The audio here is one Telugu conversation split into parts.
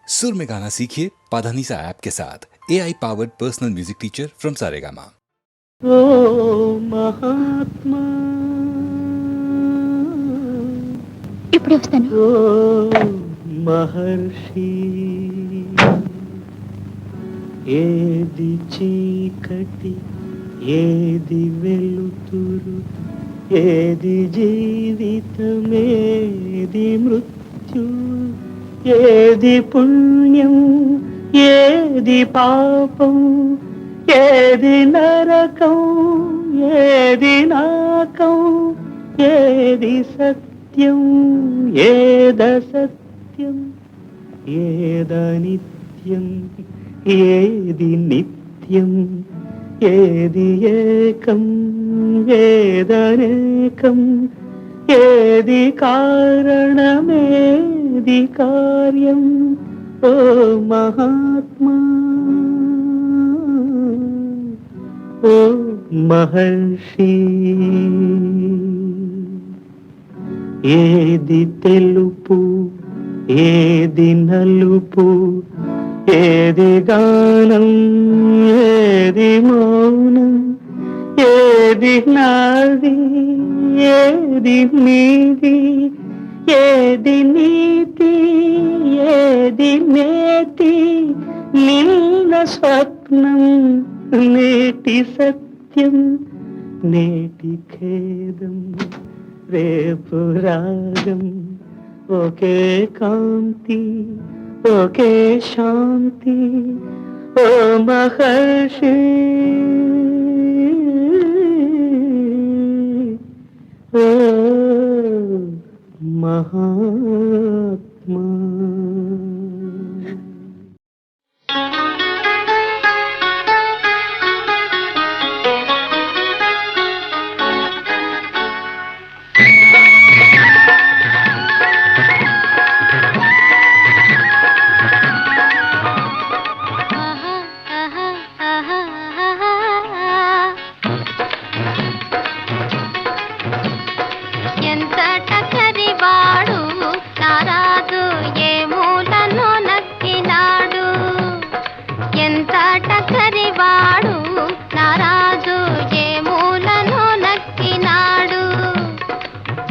सुर में गाना सीखिए पाधानीसा ऐप के साथ AI powered personal music teacher from Saregama. ओ महात्मा ఇప్పుడు వస్తాను. ఓ మహర్షి ఏది చీకటి ఏది వెలుతురు ఏది జీవితమేది మృత్యు ఏది పుణ్యం ఏది పాపం ఏది నరకం ఏది నాకం ఏది సత్యం ఏదసత్యం ఏదనిత్యం ఏది నిత్యం ఏది ఏకం ఏదనేకం ఏది కారణమేది కార్యం ఓ మహాత్మా ఓ మహర్షి ఏది తెలుపు ఏది నలుపు ఏది గానం ఏది మౌనం ఏది నాది ఏది నీది ఏది నీతి ఏది నేతి నిన్న స్వప్నం నేటి సత్యం నేటి ఖేదం రేపు రాగం ఒకే కాంతి ఒకే శాంతి ఓ మహర్షి ఓ మహాత్మా ఎంత టకరివాడు నారాజు ఏ మూలను నక్కినాడు. ఎంత టకరివాడు నారాజు ఏ మూలను నక్కినాడు.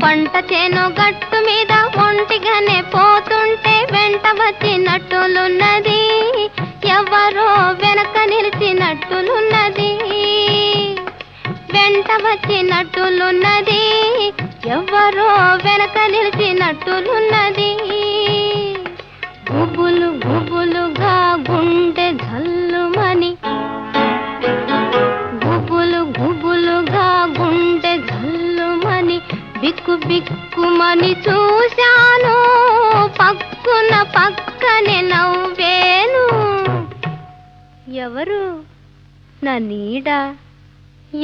పంట చేను గట్టు మీద ఒంటిగానే పోతుంటే వెంట వచ్చినట్టులున్నది. ఎవరో వెనక నిలిచినట్టులున్నది. వెంట వచ్చినట్టులున్నది. ఎవరో వెనక నిలిచినట్టులున్నది. గుబులు గుబులుగా గుండె జల్లుమని గుబులు గుబులుగా గుండె జల్లుమని బిక్కు బిక్కుమని చూశాను. పక్కున పక్కనే నవ్వేను. ఎవరు నా నీడ.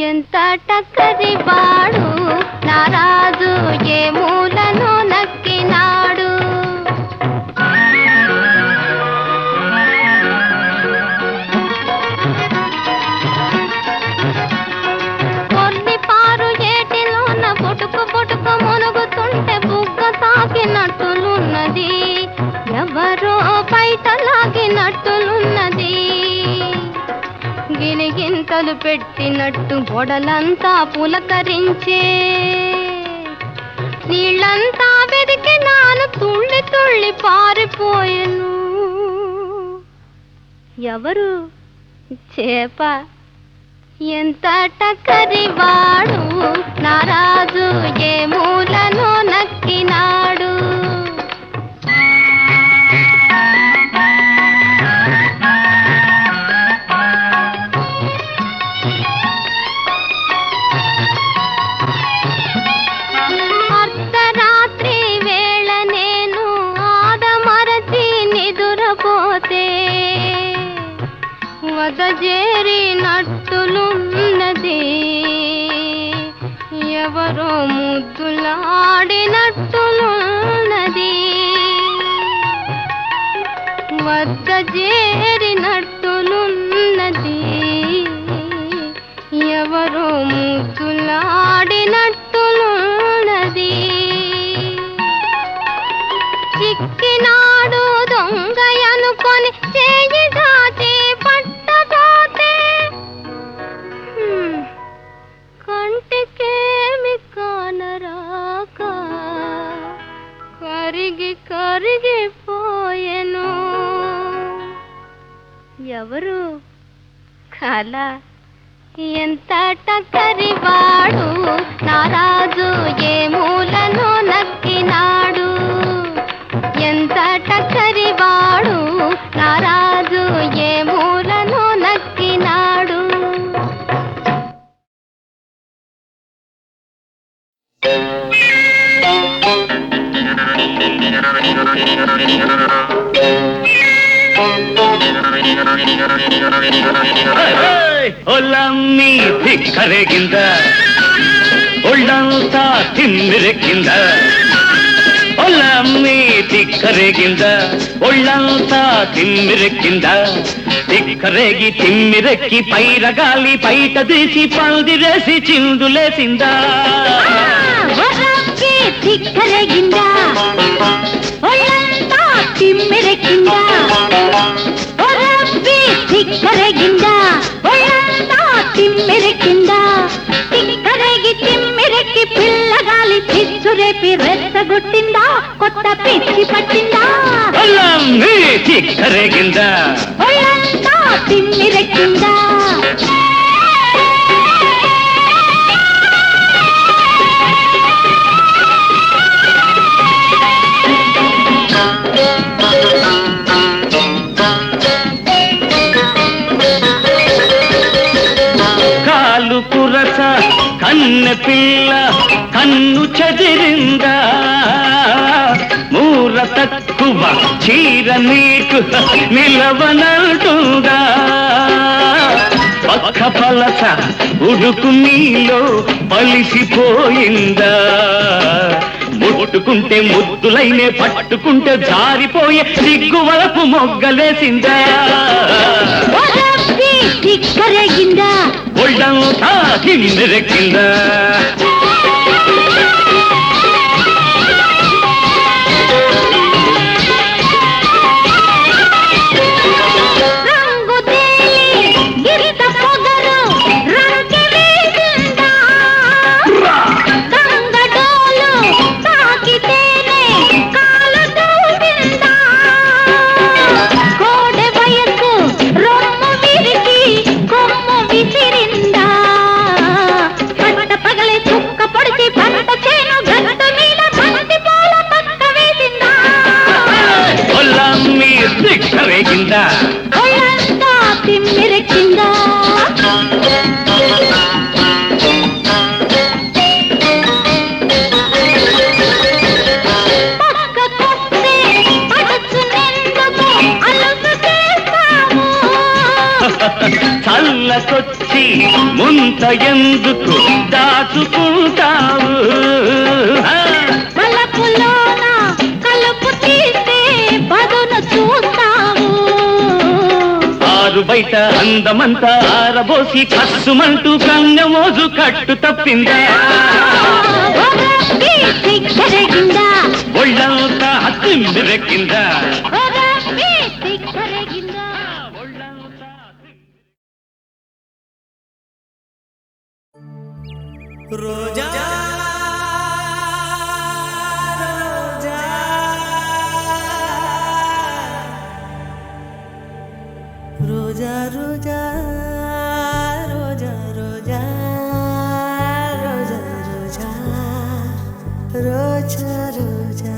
ఎంత టక్కరివాడు నారాజు ఏ మూలను నక్కినాడు. కొన్ని పారు ఏటిలోన పొటుకు పొటుకు మునుగుతుంటే బుగ్గ తాకినట్టులున్నది. ఎవరో బయట లాగినట్టులున్నది. గిలిగింతలు పెట్టినట్టు గొడలంతా పులకరించే. నీళ్ళంతా వెదికి నాను తుళ్ళి తుళ్ళి పారిపోయెను. ఎవరు చేప. ఎంత టకరివాడు నారాజు ఏ మూలను నక్కినాడు. అర్ధరాత్రి వేళ నేను ఆదమరచి నిదురపోతే వదజేరినట్టులున్నది. ఎవరో ముద్దులాడినట్టులున్నది. వదజేరినట్టులున్నది. ఎవరో ముద్దులాడినట్టులున్నది. చిక్కినాడు దొంగయను అలా ఎంత టక్కరివాడు నారాజు ఏ మూలను నక్కినాడు ఎంత టక్కరివాడు నారాజు ఏ మూలను నక్కినాడు ಒಲ್ಲಮ್ಮಿ ಧಿಕ್ಕರೆಗಿಂದ ಒಳ್ಳಂತ ತಿಮ್ಮಿರಕ್ಕಿಂದ ಒಲ್ಲಮ್ಮಿ ಧಿಕ್ಕರೆಗಿಂದ ಒಳ್ಳಂತ ತಿಮ್ಮಿರಕ್ಕಿಂದ ధిక్కరేగి తిమ్మిరెక్కి పైరగాలి బయట తీసి పందిరేసి చిందులేసిందా ధిక్కరేగిందా ఒళ్ళంతా తిమ్మిరెక్కిందా ధిక్కరేగిందా ఒళ్ళంతా తిమ్మిరెక్కిందా ధిక్కరేగి తిమ్మిరెక్కి పిల్లగాలి పిచ్చురేపి రెచ్చగొట్టిందా కొత్త పిచ్చి పట్టిందా ధిక్కరేగిందా ఒళ్ళంతా తిమ్మిరెక్కిందా కాలు కురస కన్నె పిల్ల కన్ను చెదిరిందా మూర తక్కువ చీర నీకు నిలవనంటుందా పక్క పలస ఉడుకు నీలో పలిసిపోయిందా ముట్టుకుంటే ముద్దులైనే పట్టుకుంటే జారిపోయే సిగ్గువలపు మొగ్గలేసిందా ధిక్కరేగిందా ఒళ్ళంతా తిమ్మిరెక్కిందా ధిక్కరేగిందా ఒళ్ళంతా తిమ్మిరెక్కిందా పక్కకొస్తే పడుచునెందుకు అలుసు చేస్తాము చల్లకొచ్చి ముంత ఎందుకు దాచుకుంటావు వలపులోన కలుపు తీస్తే పదును చూస్తావు ఆరు బయట అందమంతా ఆరబోసి కస్సుమంటూ కంగమోజు కట్టు తప్పిందా ధిక్కరేగిందా ఒళ్ళంతా తిమ్మిరెక్కిందా ధిక్కరేగిందా రోజా రోజా రోజా రోజా రోజా రోజా రోజా రోజా రోజా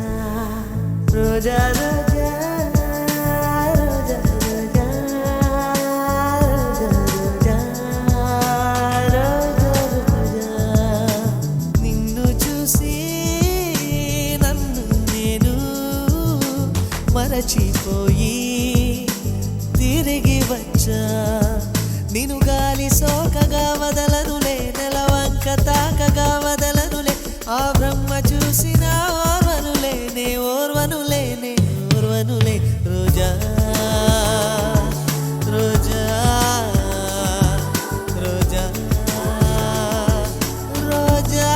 రోజా రోజా రోజా రోజా నిన్ను చూసి నన్ను నేను మరచిపోయి తిరిగి వచ్చా నిన్ను గాలి సోకగా వదలనులే నెలవంక తాకగా వదలనులే ఆ బ్రహ్మ చూసిన ఓర్వనులే ఓర్వనులే రోజా రోజా రోజా రోజా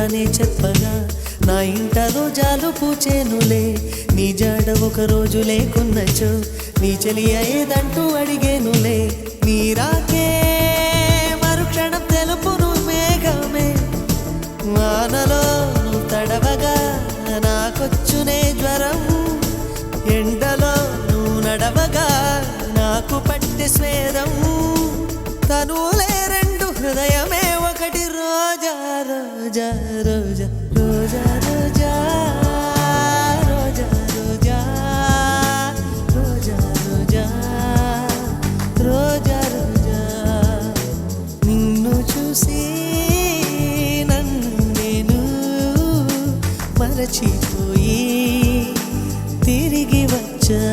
తనే చెప్పగా నా ఇంట రోజాలు పూచేనులే నీ జాడ ఒక రోజు లేకున్నచో నీ చెలి అయ్యేదంటూ అడిగేనులే నీ రాకే మరుక్షణం తెలుపును మేఘమే వానలో నువ్వు తడవగా నాకొచ్చునే జ్వరం ఎండలో నువ్వు నడవగా నాకు పట్టె స్వేదం తనులే రెండు హృదయమే ఒకటి రోజా రోజా రోజా రోజా రోజా రోజా రోజా రోజా రోజా రోజా రోజా నిన్ను చూసి నన్ను నేను మరచిపోయి తిరిగి వచ్చా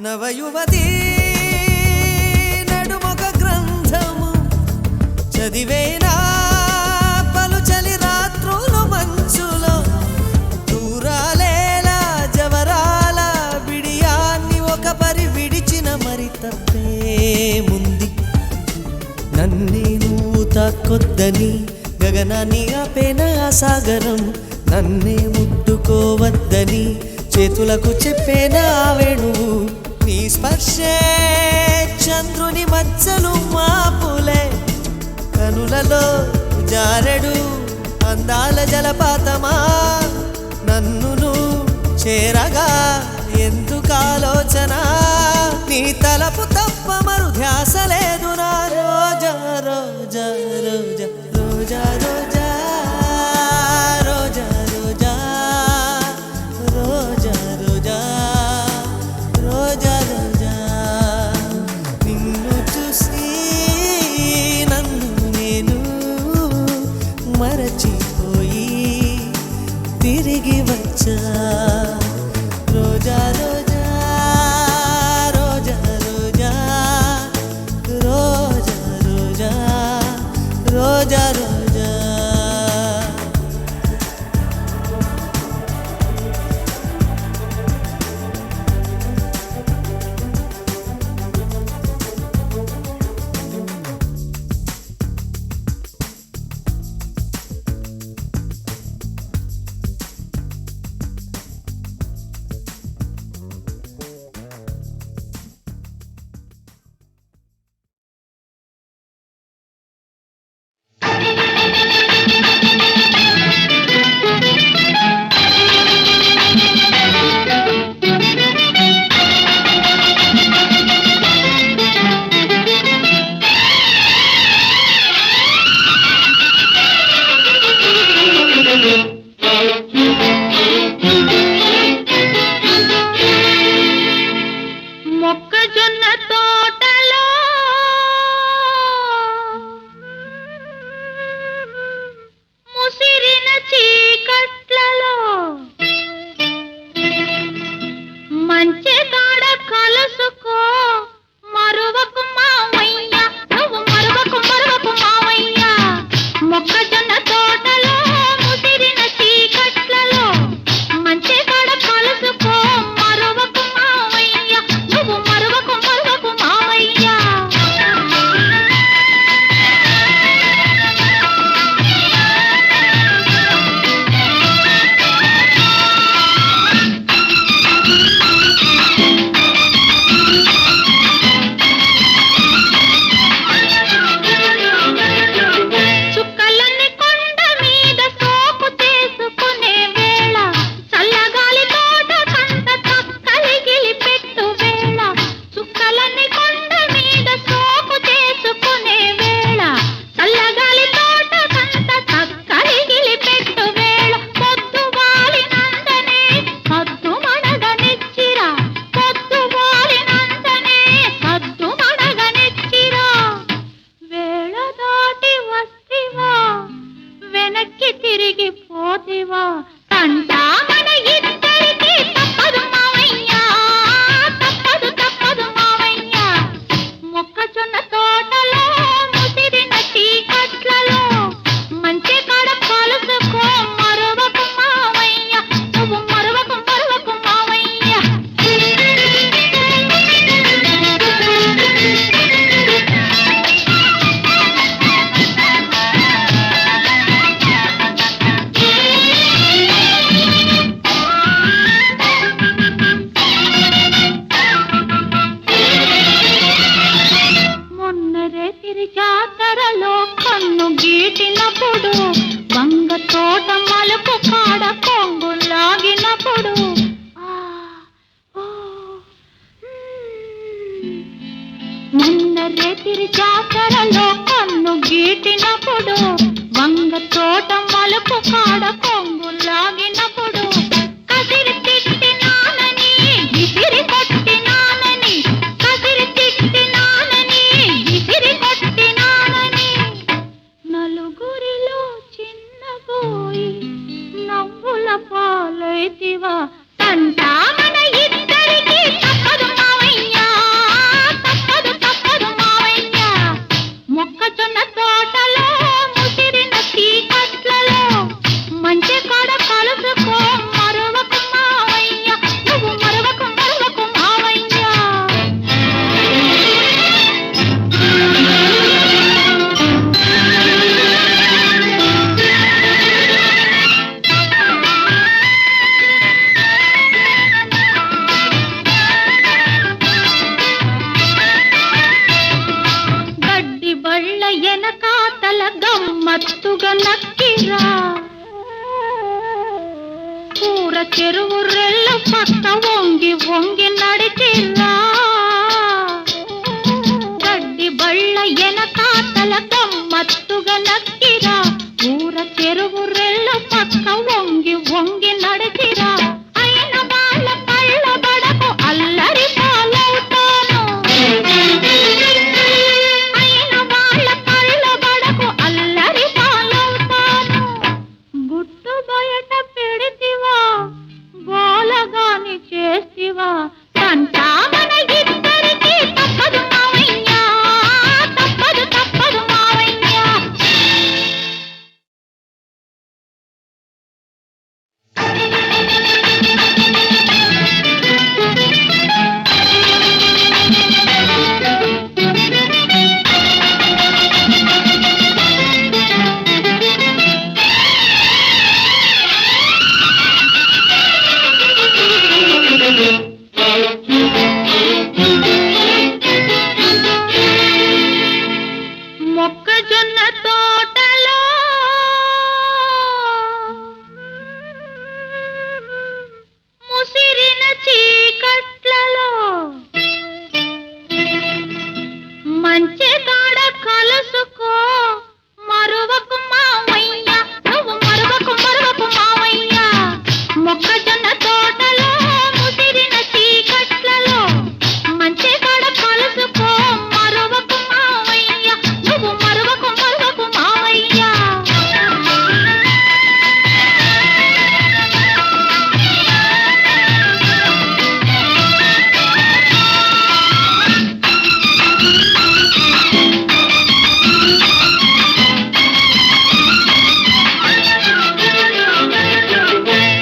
నవయువతి నడుమొక గ్రంథము చదివేనా పలుచలి రాత్రులు మంచులో దూరాలేలా జవరాల బిడియాన్ని ఒక పరి విడిచిన మరి తప్పేముంది నన్నే నువ్వు తాకొద్దని గగనాన్ని ఆపేన ఆ సాగరం నన్నే ముట్టుకోవద్దని చేతులకు చెప్పేన ఆ వేణువు నీ స్పర్శే చంద్రుని మచ్చలు మాపులే కనులలో జారెడు అందాల జలపాతమా నన్ను చేరగా ఎందుకు ఆలోచన నీ తలపు తప్ప మరు ధ్యాస లేదు నా రోజా రోజా రోజా రోజా రోజా రోజా రోజా రోజా రోజా రోజా రోజా నిన్ను చూసి నన్ను నేను మరచిపోయి తిరిగి వచ్చా రోజా రోజా రోజా రోజా రోజా రోజా రోజా జాతరలో కన్ను గీటినప్పుడు వంగ తోట మలుపు కాడ కొంగు లాగినప్పుడు కసిరి తిట్టినానని విసిరి కొట్టినానని కసిరి తిట్టినానని విసిరి కొట్టినానని నలుగురిలో చిన్నబోయి నవ్వుల పాలైతివా తంటా మన ఇద్దరికి తప్పదు మావయ్యా తప్పదు మావయ్య మొక్కజొన్న తోటలో ముసిరిన చీకట్లలో మంచి కాడ కలుసుకో మరవకు మావయ్య నువ్వు మరవకు మావయ్య గడ్డి బళ్ళ ఎనకాతల గమ్మత్తుగా నక్కిరా కూర చెరువు రెల్ల పక్క వంగి వంగి నడిచిరా గడ్డి బళ్ళ ఎనకాతల గమ్మత్తుగా నక్కిరా కూర చెరువు రెల్ల పక్క వంగి వంగి నడిచిరా అయిన వాళ్ళ కళ్ళ బడకు అల్లరి పాలవుతాను అయిన వాళ్ళ కళ్ళ బడకు అల్లరి పాలవుతాను గుట్టు బయట పెడితివా గోలగాని చేస్తివా తంటా మన ఇద్దరికి తప్పదు మావయ్యా తప్పదు మావయ్యా మొక్కజొన్న తోటలో ముసిరిన చీకట్లలో మంచి కాడ కలుసుకో మరువకు మావయ్య నువ్వు మరువకు మావయ్య మొక్కజొన్న తోటలో ముసిరిన చీకట్లలో మంచి కాడ కలుసుకో మరువకు మావయ్య నువ్వు మరువకు మావయ్య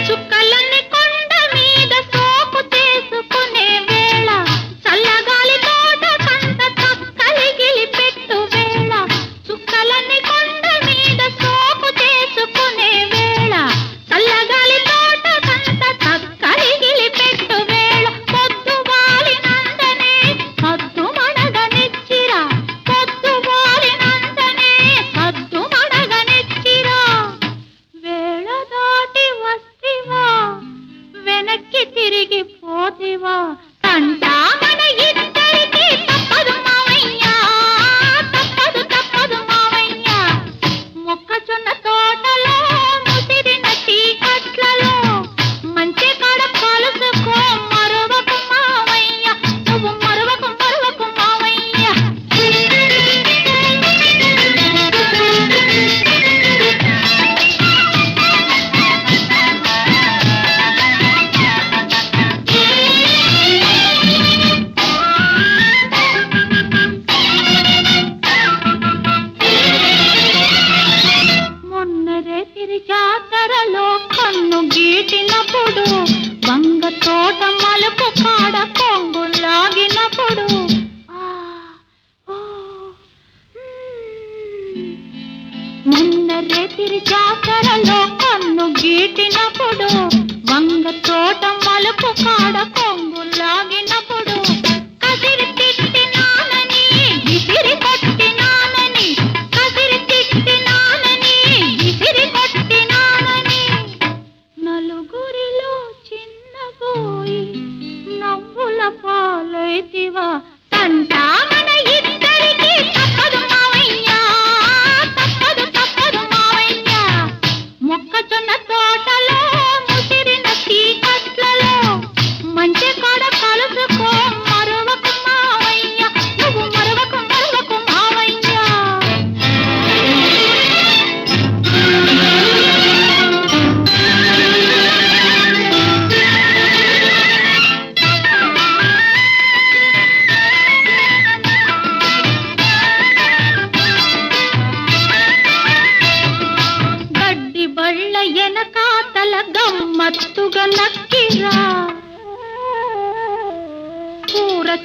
చుక్కలన్నీ కొండ మీద సోకు చేసుకునే వేళ చల్లగాలి తోట కంట తక్కలిగిలి పెట్టు వేళ చుక్కలన్నీ కొండ మీద సోకు చేసుకునే వేళ చల్లగాలి తోట కంట తక్కలిగిలి పెట్టు వేళ పొద్దు వాలినందనే సద్దు మడగనిచ్చిరా పొద్దు వాలినందనే సద్దు మడగనిచ్చిరా వేళ దాటి వస్తివా వెనక్కి తిరిగి పోతివా తంటా మన ఇద్దరికి తప్పదు మావయ్యా తప్పదు మావయ్య మొక్కజొన్న తోటలో ముసిరిన చీకట్లలో మంచి కాడ కలుసుకో మరువకు మావయ్య నువ్వు మరువకు మావయ్య మొన్నరే తిరి జాతరలో కన్ను గీటినప్పుడు వంగ తోట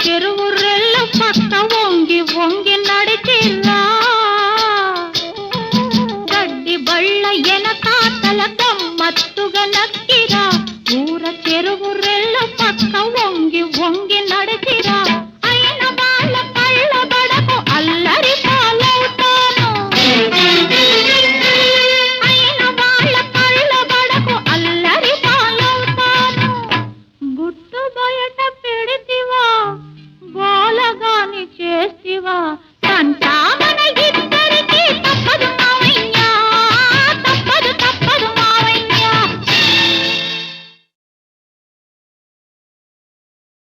చెరువు రెల్ల పక్క వంగి వంగి నడిచిరా